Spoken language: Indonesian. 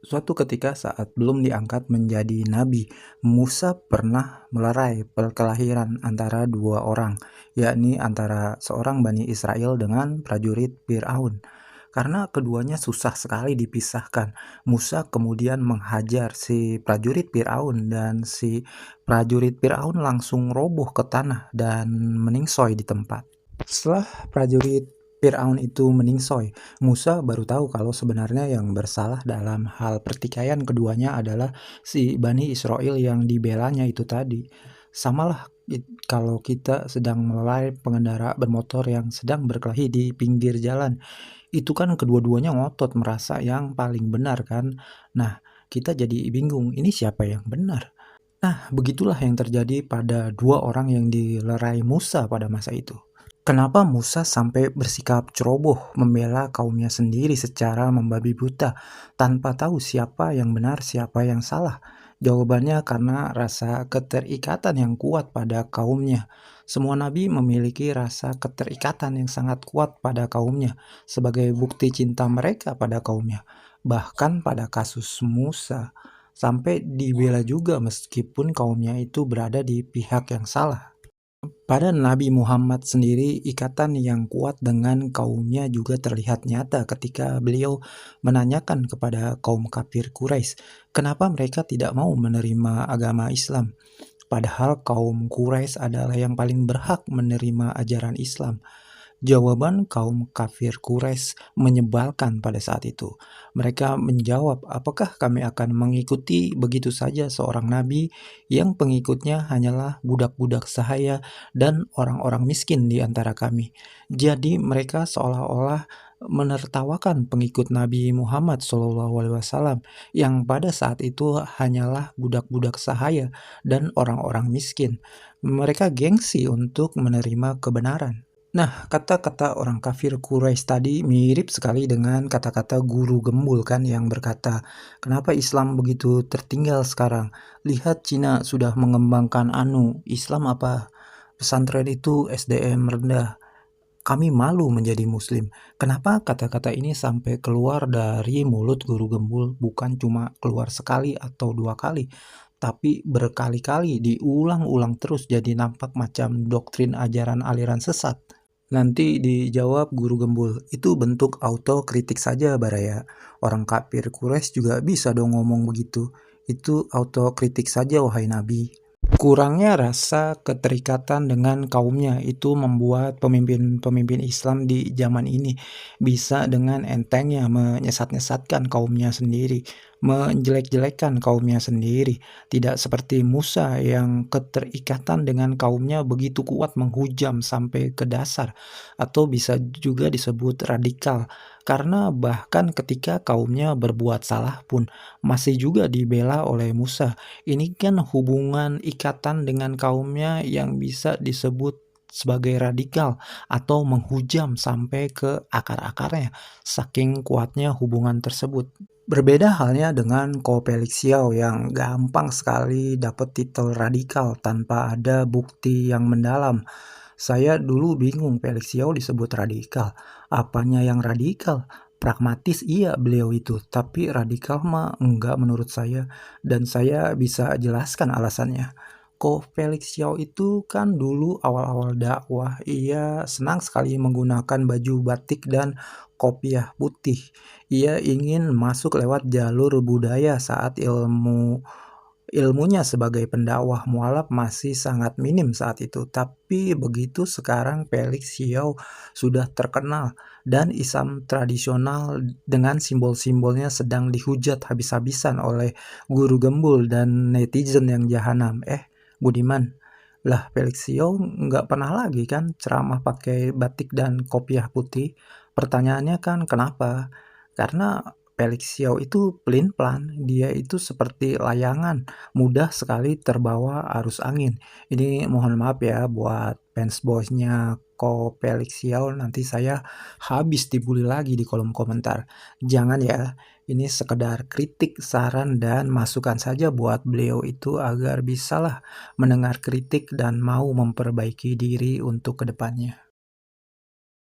Suatu ketika saat belum diangkat menjadi nabi, Musa pernah melerai perkelahian antara dua orang, yakni antara seorang Bani Israel dengan prajurit Firaun. Karena keduanya susah sekali dipisahkan, Musa kemudian menghajar si prajurit Firaun dan si prajurit Firaun langsung roboh ke tanah dan meningsoi di tempat. Setelah prajurit Firaun itu meningsoi, Musa baru tahu kalau sebenarnya yang bersalah dalam hal pertikaian keduanya adalah si Bani Israel yang dibelanya itu tadi. Samalah kalau kita sedang melerai pengendara bermotor yang sedang berkelahi di pinggir jalan, itu kan kedua-duanya ngotot merasa yang paling benar kan. Nah, kita jadi bingung, ini siapa yang benar? Nah, begitulah yang terjadi pada dua orang yang dilerai Musa pada masa itu. Kenapa Musa sampai bersikap ceroboh membela kaumnya sendiri secara membabi buta tanpa tahu siapa yang benar, siapa yang salah? Jawabannya karena rasa keterikatan yang kuat pada kaumnya. Semua nabi memiliki rasa keterikatan yang sangat kuat pada kaumnya sebagai bukti cinta mereka pada kaumnya. Bahkan pada kasus Musa sampai dibela juga meskipun kaumnya itu berada di pihak yang salah. Pada Nabi Muhammad sendiri, ikatan yang kuat dengan kaumnya juga terlihat nyata ketika beliau menanyakan kepada kaum kafir Quraisy, kenapa mereka tidak mau menerima agama Islam. Padahal kaum Quraisy adalah yang paling berhak menerima ajaran Islam. Jawaban kaum kafir Quraisy menyebalkan pada saat itu. Mereka menjawab, apakah kami akan mengikuti begitu saja seorang nabi yang pengikutnya hanyalah budak-budak sahaya dan orang-orang miskin di antara kami. Jadi mereka seolah-olah menertawakan pengikut Nabi Muhammad SAW yang pada saat itu hanyalah budak-budak sahaya dan orang-orang miskin. Mereka gengsi untuk menerima kebenaran. Nah, kata-kata orang kafir Quraisy tadi mirip sekali dengan kata-kata guru gembul kan yang berkata, kenapa Islam begitu tertinggal sekarang? Lihat Cina sudah mengembangkan Islam apa? Pesantren itu SDM rendah. Kami malu menjadi muslim. Kenapa kata-kata ini sampai keluar dari mulut guru gembul bukan cuma keluar sekali atau dua kali, tapi berkali-kali diulang-ulang terus jadi nampak macam doktrin ajaran aliran sesat. Nanti dijawab guru gembul, itu bentuk autokritik saja Baraya. Orang kafir Quraisy juga bisa dong ngomong begitu. Itu autokritik saja wahai Nabi. Kurangnya rasa keterikatan dengan kaumnya itu membuat pemimpin-pemimpin Islam di zaman ini bisa dengan entengnya menyesat-nyesatkan kaumnya sendiri, menjelek-jelekkan kaumnya sendiri. Tidak seperti Musa yang keterikatan dengan kaumnya begitu kuat menghujam sampai ke dasar, atau bisa juga disebut radikal. Karena bahkan ketika kaumnya berbuat salah pun masih juga dibela oleh Musa. Ini kan hubungan ikatan dengan kaumnya yang bisa disebut sebagai radikal atau menghujam sampai ke akar-akarnya, saking kuatnya hubungan tersebut. Berbeda halnya dengan Ko Felix Xiao yang gampang sekali dapat titel radikal tanpa ada bukti yang mendalam. Saya dulu bingung Felix Xiao disebut radikal. Apanya yang radikal? Pragmatis iya beliau itu, tapi radikal mah enggak menurut saya, dan saya bisa jelaskan alasannya. Ko Felix Xiao itu kan dulu awal-awal dakwah, ia senang sekali menggunakan baju batik dan kopiah putih. Ia ingin masuk lewat jalur budaya saat ilmunya sebagai pendakwah mualaf masih sangat minim saat itu. Tapi begitu sekarang Felix Xiao sudah terkenal dan Islam tradisional dengan simbol-simbolnya sedang dihujat habis-habisan oleh guru gembul dan netizen yang jahanam. Budiman, lah Felix Xiao nggak pernah lagi kan ceramah pakai batik dan kopiah putih. Pertanyaannya kan kenapa? Karena Felix Xiao itu pelin-pelan, dia itu seperti layangan, mudah sekali terbawa arus angin. Ini mohon maaf ya buat fans boysnya Ko Felix Xiao, nanti saya habis dibully lagi di kolom komentar. Jangan ya, ini sekedar kritik, saran, dan masukan saja buat beliau itu agar bisalah mendengar kritik dan mau memperbaiki diri untuk kedepannya.